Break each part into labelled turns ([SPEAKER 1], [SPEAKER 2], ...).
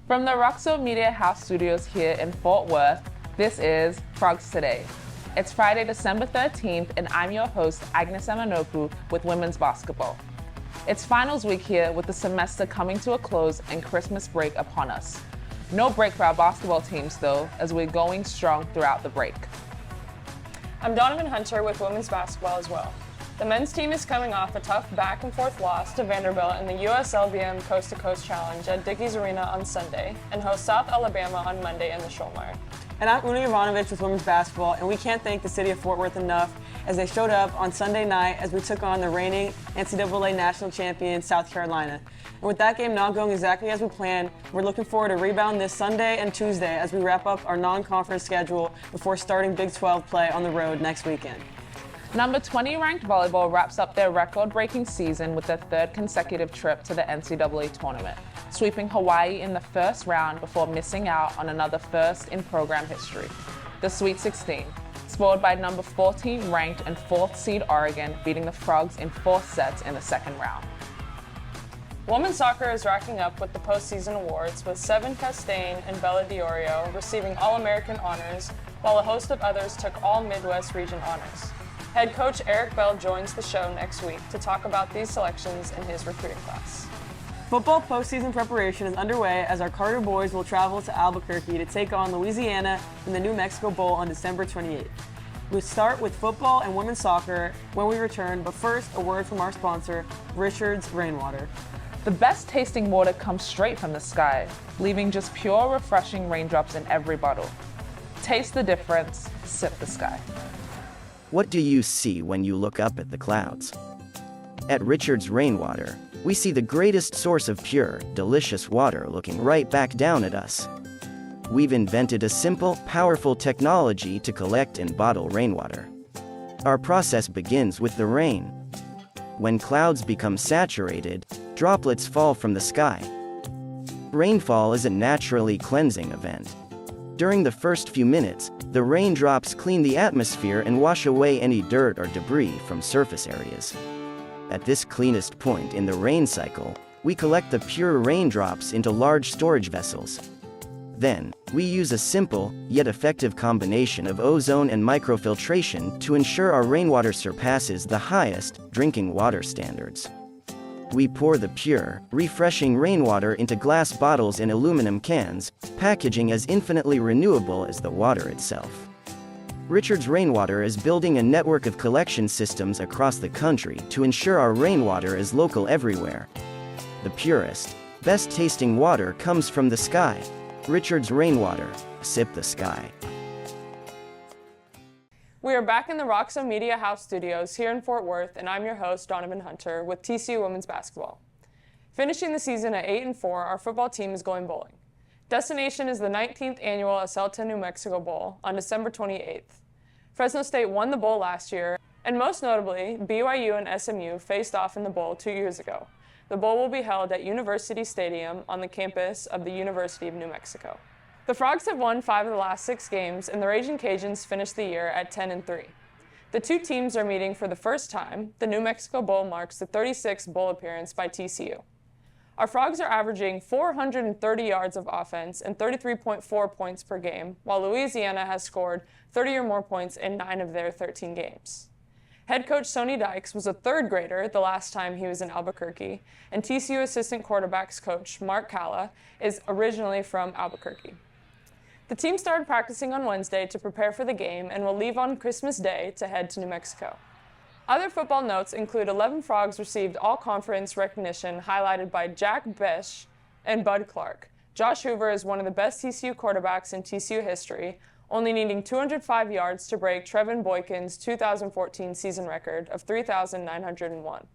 [SPEAKER 1] From the Roxo Media House studios here in Fort Worth, this is Frogs Today. It's Friday, December 13th, and I'm your host, Agnes Emma-Nnopu, with women's basketball. It's finals week here with the semester coming to a close and Christmas break upon us. No break for our basketball teams, though, as we're going strong throughout the break.
[SPEAKER 2] I'm Donovyn Hunter with women's basketball as well. The men's team is coming off a tough back-and-forth loss to Vanderbilt in the USLVM Coast to Coast Challenge at Dickies Arena on Sunday and host South Alabama on Monday in the Schulmeyer.
[SPEAKER 3] And I'm Jovanovic with women's basketball, and we can't thank the city of Fort Worth enough as they showed up on Sunday night as we took on the reigning NCAA national champion, South Carolina. And with that game not going exactly as we planned, we're looking forward to rebound this Sunday and Tuesday as we wrap up our non-conference schedule before starting Big 12 play on the road next weekend.
[SPEAKER 1] Number 20 ranked volleyball wraps up their record-breaking season with their third consecutive trip to the NCAA tournament, sweeping Hawaii in the first round before missing out on another first in program history, the Sweet 16, spoiled by number 14 ranked and 4th seed Oregon, beating the Frogs in 4 sets in the second round.
[SPEAKER 2] Women's soccer is racking up with the postseason awards, with Seven Castaigne and Bella Diorio receiving All-American honors, while a host of others took all Midwest region honors. Head coach Eric Bell joins the show next week to talk about these selections in his recruiting class.
[SPEAKER 3] Football postseason preparation is underway as our Carter boys will travel to Albuquerque to take on Louisiana in the New Mexico Bowl on December 28th. We'll start with football and women's soccer when we return, but first, a word from our sponsor, Richard's Rainwater.
[SPEAKER 1] The best tasting water comes straight from the sky, leaving just pure, refreshing raindrops in every bottle. Taste the difference, sip the sky.
[SPEAKER 4] What do you see when you look up at the clouds? At Richard's Rainwater, we see the greatest source of pure, delicious water looking right back down at us. We've invented a simple, powerful technology to collect and bottle rainwater. Our process begins with the rain. When clouds become saturated, droplets fall from the sky. Rainfall is a naturally cleansing event. During the first few minutes, the raindrops clean the atmosphere and wash away any dirt or debris from surface areas. At this cleanest point in the rain cycle, we collect the pure raindrops into large storage vessels. Then, we use a simple, yet effective combination of ozone and microfiltration to ensure our rainwater surpasses the highest drinking water standards. We pour the pure, refreshing rainwater into glass bottles and aluminum cans, packaging as infinitely renewable as the water itself. Richard's Rainwater is building a network of collection systems across the country to ensure our rainwater is local everywhere. The purest, best-tasting water comes from the sky. Richard's Rainwater, sip the sky.
[SPEAKER 2] We are back in the Roxo Media House studios here in Fort Worth, and I'm your host, Donovyn Hunter, with TCU Women's Basketball. Finishing the season at 8-4, our football team is going bowling. Destination is the 19th annual Acelta New Mexico Bowl on December 28th. Fresno State won the bowl last year, and most notably, BYU and SMU faced off in the bowl 2 years ago. The bowl will be held at University Stadium on the campus of the University of New Mexico. The Frogs have won 5 of the last 6 games, and the Raging Cajuns finished the year at 10-3. The two teams are meeting for the first time. The New Mexico Bowl marks the 36th bowl appearance by TCU. Our Frogs are averaging 430 yards of offense and 33.4 points per game, while Louisiana has scored 30 or more points in 9 of their 13 games. Head coach Sonny Dykes was a third grader the last time he was in Albuquerque, and TCU assistant quarterbacks coach Mark Calla is originally from Albuquerque. The team started practicing on Wednesday to prepare for the game and will leave on Christmas Day to head to New Mexico. Other football notes include 11 Frogs received all-conference recognition, highlighted by Jack Besh and Bud Clark. Josh Hoover is one of the best TCU quarterbacks in TCU history, only needing 205 yards to break Trevin Boykin's 2014 season record of 3,901.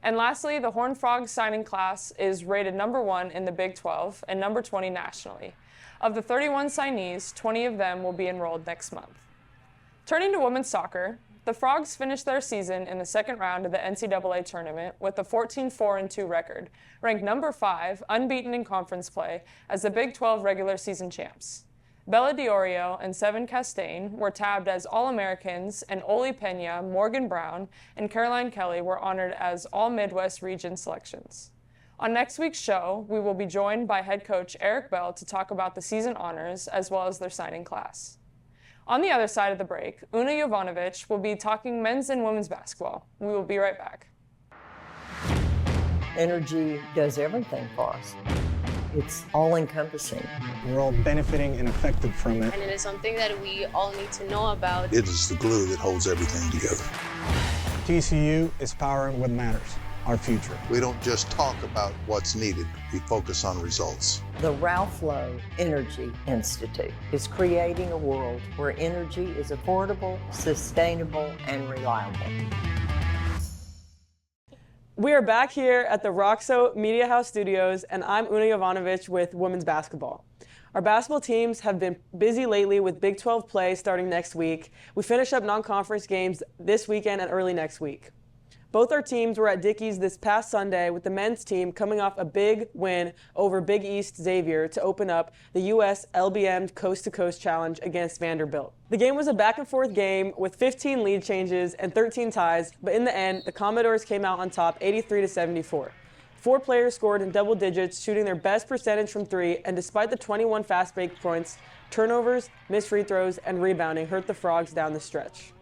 [SPEAKER 2] And lastly, the Horned Frogs signing class is rated number 1 in the Big 12 and number 20 nationally. Of the 31 signees, 20 of them will be enrolled next month. Turning to women's soccer, the Frogs finished their season in the second round of the NCAA tournament with a 14-4-2 record, ranked number 5, unbeaten in conference play, as the Big 12 regular season champs. Bella Diorio and Seven Castaigne were tabbed as All-Americans, and Oli Pena, Morgan Brown, and Caroline Kelly were honored as All-Midwest Region selections. On next week's show, we will be joined by head coach Eric Bell to talk about the season honors as well as their signing class. On the other side of the break, Una Jovanovic will be talking men's and women's basketball. We will be right back.
[SPEAKER 5] Energy does everything for us. It's all-encompassing.
[SPEAKER 6] We're all benefiting and affected from it.
[SPEAKER 7] And it is something that we all need to know about.
[SPEAKER 8] It is the glue that holds everything together.
[SPEAKER 6] TCU is powering what matters, our future.
[SPEAKER 8] We don't just talk about what's needed, we focus on results.
[SPEAKER 5] The Ralph Lowe Energy Institute is creating a world where energy is affordable, sustainable, and reliable.
[SPEAKER 3] We are back here at the Roxo Media House Studios, and I'm Una Jovanovic with women's basketball. Our basketball teams have been busy lately with Big 12 play starting next week. We finish up non-conference games this weekend and early next week. Both our teams were at Dickies this past Sunday, with the men's team coming off a big win over Big East Xavier to open up the U.S. LBM Coast to Coast Challenge against Vanderbilt. The game was a back-and-forth game with 15 lead changes and 13 ties, but in the end, the Commodores came out on top 83-74. 4 players scored in double digits, shooting their best percentage from 3, and despite the 21 fast break points, turnovers, missed free throws, and rebounding hurt the Frogs down the stretch.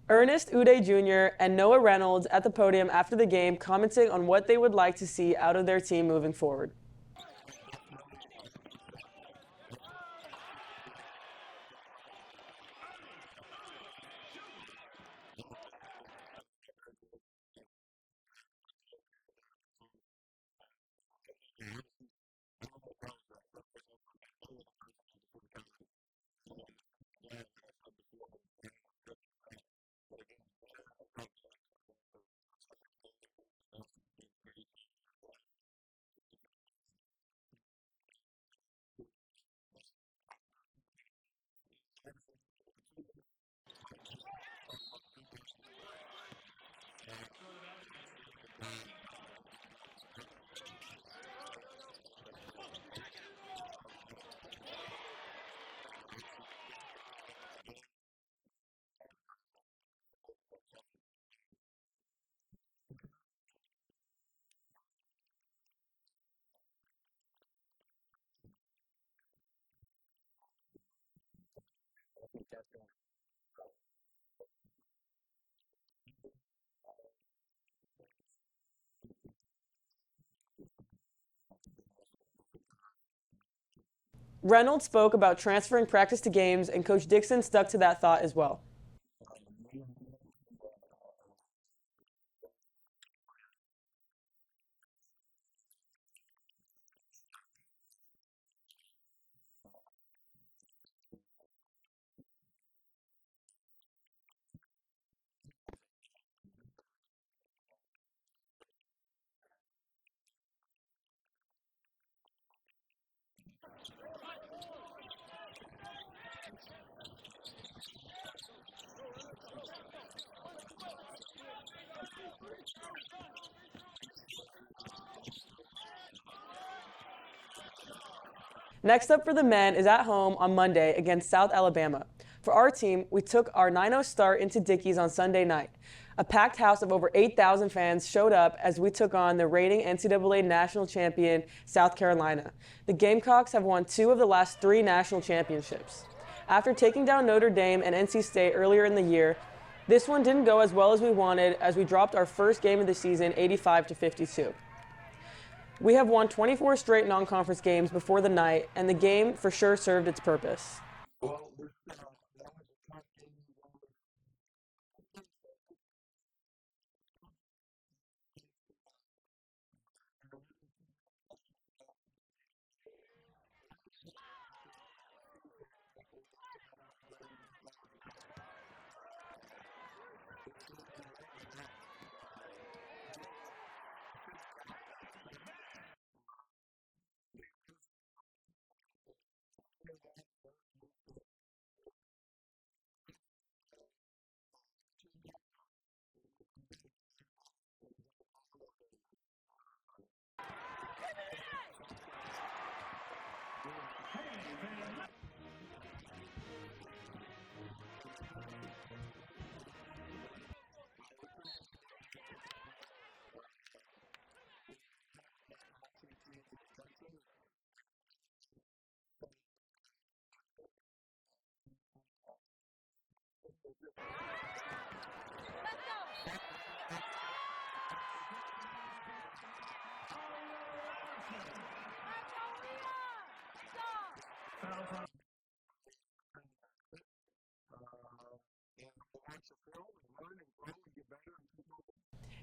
[SPEAKER 3] Ernest Uday Jr. and Noah Reynolds at the podium after the game, commenting on what they would like to see out of their team moving forward. Reynolds spoke about transferring practice to games, and Coach Dixon stuck to that thought as well. Next up for the men is at home on Monday against South Alabama. For our team, we took our 9-0 start into Dickies on Sunday night. A packed house of over 8,000 fans showed up as we took on the reigning NCAA national champion, South Carolina. The Gamecocks have won 2 of the last 3 national championships. After taking down Notre Dame and NC State earlier in the year, this one didn't go as well as we wanted, as we dropped our first game of the season 85-52. We have won 24 straight non-conference games before the night, and the game for sure served its purpose.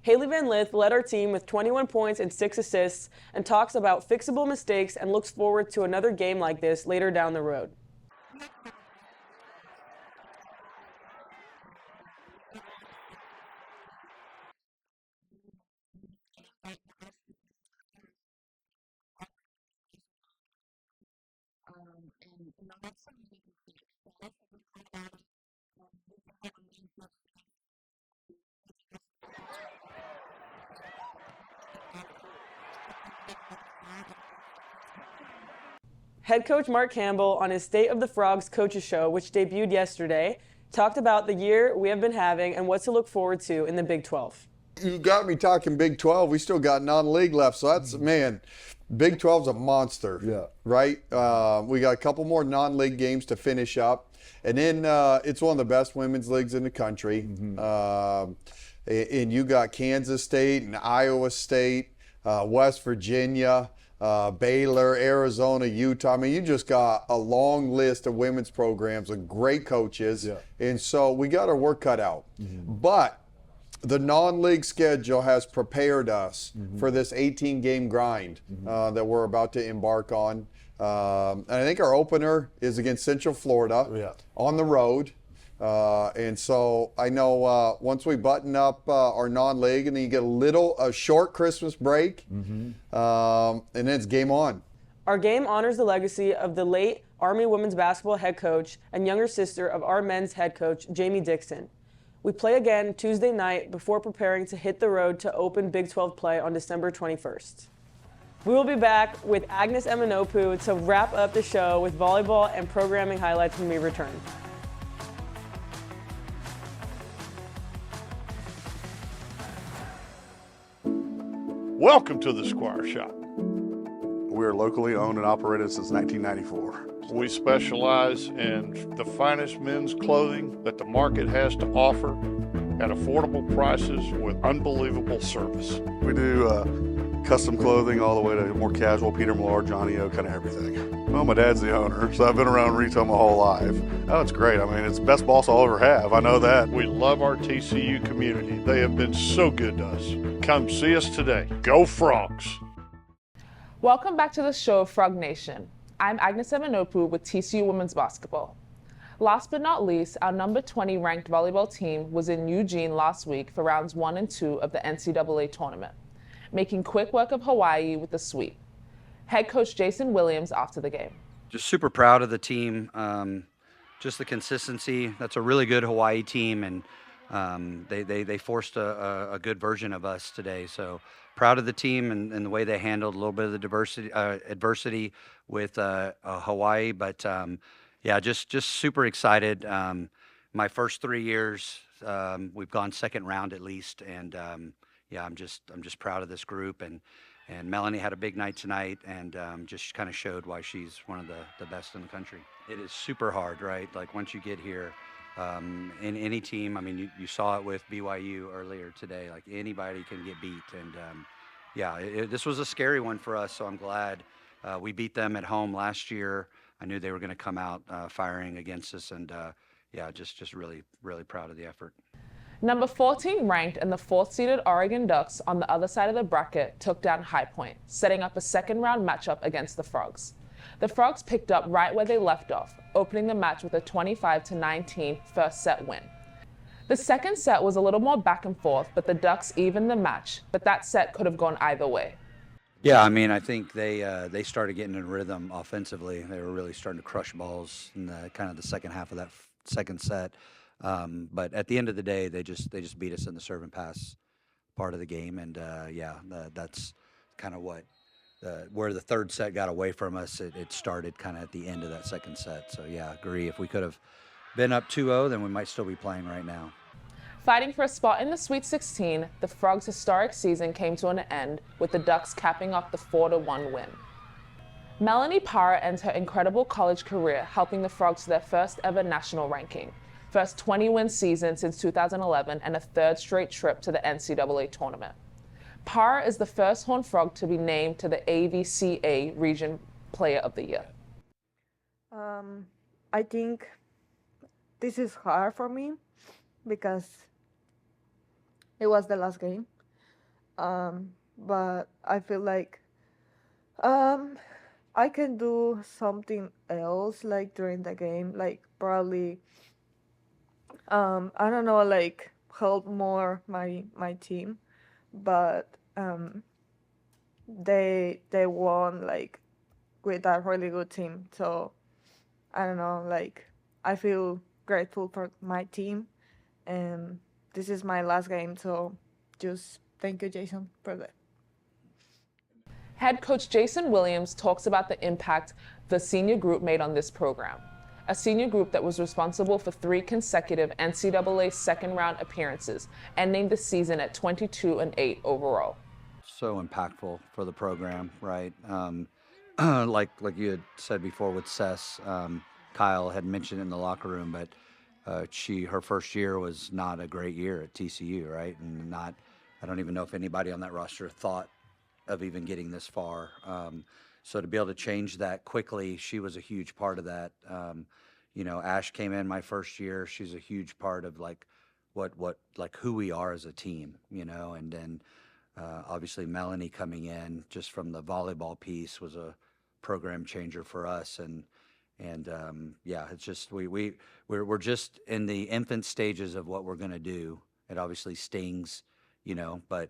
[SPEAKER 3] Haley Van Lith led our team with 21 points and 6 assists and talks about fixable mistakes and looks forward to another game like this later down the road. Head coach Mark Campbell, on his State of the Frogs coaches show, which debuted yesterday, talked about the year we have been having and what to look forward to in the Big 12.
[SPEAKER 9] You got me talking Big 12. We still got non-league left, so that's, man, Big 12's a monster, right? We got a couple more non-league games to finish up, and then it's one of the best women's leagues in the country. And you got Kansas State and Iowa State, West Virginia, Baylor, Arizona, Utah. I mean, you just got a long list of women's programs with great coaches. And so we got our work cut out. But the non-league schedule has prepared us for this 18-game grind that we're about to embark on. And I think our opener is against Central Florida on the road. And so I know once we button up our non-league, and then you get a short Christmas break, and then it's game on.
[SPEAKER 3] Our game honors the legacy of the late Army women's basketball head coach and younger sister of our men's head coach, Jamie Dixon. We play again Tuesday night before preparing to hit the road to open Big 12 play on December 21st. We will be back with Agnes Emma-Nnopu to wrap up the show with volleyball and programming highlights when we return.
[SPEAKER 10] Welcome to the Squire Shop.
[SPEAKER 11] We are locally owned and operated since 1994.
[SPEAKER 10] We specialize in the finest men's clothing that the market has to offer at affordable prices with unbelievable service.
[SPEAKER 11] We do custom clothing all the way to more casual, Peter Millar, Johnny O, kind of everything. Well, my dad's the owner, so I've been around retail my whole life. Oh, it's great. I mean, it's the best boss I'll ever have. I know that.
[SPEAKER 10] We love our TCU community. They have been so good to us. Come see us today. Go Frogs!
[SPEAKER 1] Welcome back to the show, Frog Nation. I'm Agnes Emma-Nnopu with TCU Women's Basketball. Last but not least, our number 20 ranked volleyball team was in Eugene last week for rounds 1 and 2 of the NCAA tournament, making quick work of Hawaii with the sweep. Head coach Jason Williams after the game.
[SPEAKER 12] Just super proud of the team, just the consistency. That's a really good Hawaii team, and they forced a good version of us today. So proud of the team and the way they handled a little bit of the adversity with Hawaii. But yeah, just super excited. My first 3 years, we've gone second round at least, and yeah, I'm just proud of this group. And Melanie had a big night tonight, and just kind of showed why she's one of the best in the country. It is super hard, right? Like once you get here, in any team, I mean, you saw it with BYU earlier today. Like anybody can get beat, and yeah, this was a scary one for us, so I'm glad we beat them at home last year. I knew they were going to come out firing against us, and yeah, just really, really proud of the effort.
[SPEAKER 1] Number 14 ranked and the 4th-seeded Oregon Ducks on the other side of the bracket took down High Point, setting up a second-round matchup against the Frogs. The Frogs picked up right where they left off, opening the match with a 25-19 first set win. The second set was a little more back and forth, but the Ducks evened the match, but that set could have gone either way.
[SPEAKER 12] Yeah, I mean, I think they started getting in rhythm offensively. They were really starting to crush balls in the kind of the second half of that second set. But at the end of the day, they just beat us in the serve and pass part of the game, and yeah, that's kind of what where the third set got away from us. It started kind of at the end of that second set. So yeah, agree. If we could have been up 2-0, then we might still be playing right now.
[SPEAKER 1] Fighting for a spot in the Sweet 16, the Frogs' historic season came to an end with the Ducks capping off the 4-1 win. Melanie Parra ends her incredible college career helping the Frogs to their first ever national ranking, first 20-win season since 2011, and a third straight trip to the NCAA tournament. Parra is the first Horned Frog to be named to the AVCA Region Player of the Year.
[SPEAKER 13] I think this is hard for me because it was the last game. But I feel like I can do something else like during the game, like probably I don't know, like help more my team, but they won like with a really good team, so I don't know, like I feel grateful for my team, and this is my last game, so just thank you, Jason, for that.
[SPEAKER 1] Head coach Jason Williams talks about the impact the senior group made on this program, a senior group that was responsible for 3 consecutive NCAA second-round appearances, ending the season at 22-8 overall.
[SPEAKER 12] So impactful for the program, right? Like you had said before with Cess, Kyle had mentioned in the locker room, but her first year was not a great year at TCU, right? And I don't even know if anybody on that roster thought of even getting this far. So to be able to change that quickly, she was a huge part of that. You know, Ash came in my first year. She's a huge part of like who we are as a team, you know, and then obviously Melanie coming in just from the volleyball piece was a program changer for us. And yeah, it's just we're just in the infant stages of what we're going to do. It obviously stings, you know, but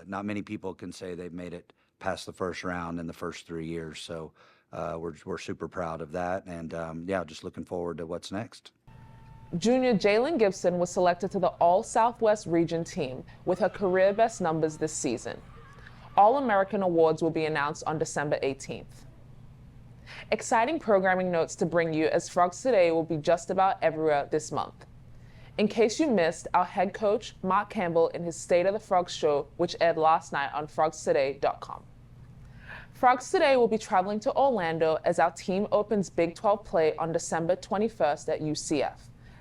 [SPEAKER 12] not many people can say they've made it past the first round in the first 3 years. So we're super proud of that, and yeah, just looking forward to what's next.
[SPEAKER 1] Junior Jalen Gibson was selected to the All-Southwest Region team with her career best numbers this season. All-American awards will be announced on December 18th. Exciting programming notes to bring you as Frogs Today will be just about everywhere this month. In case you missed our head coach, Mark Campbell, in his State of the Frogs show, which aired last night on frogstoday.com. Frogs Today will be traveling to Orlando as our team opens Big 12 play on December 21st at UCF,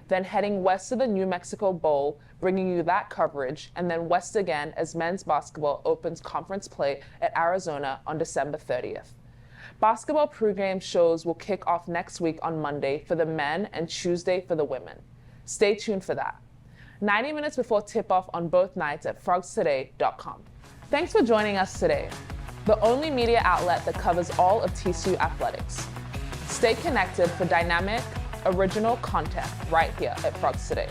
[SPEAKER 1] then heading west to the New Mexico Bowl, bringing you that coverage, and then west again as men's basketball opens conference play at Arizona on December 30th. Basketball pregame shows will kick off next week on Monday for the men and Tuesday for the women. Stay tuned for that. 90 minutes before tip-off on both nights at frogstoday.com. Thanks for joining us today, the only media outlet that covers all of TCU athletics. Stay connected for dynamic, original content right here at Frogs Today.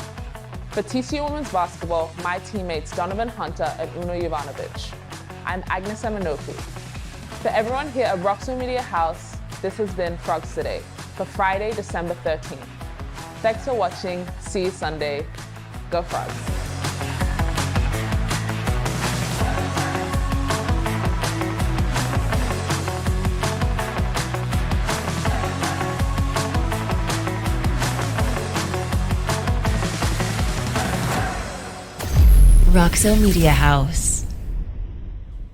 [SPEAKER 1] For TCU Women's Basketball, my teammates Donovyn Hunter and Jovanovic, I'm Agnes Emma-Nnopu. For everyone here at Roxo Media House, this has been Frogs Today for Friday, December 13th. Thanks for watching. See you Sunday. Go Frogs.
[SPEAKER 14] Roxo Media House.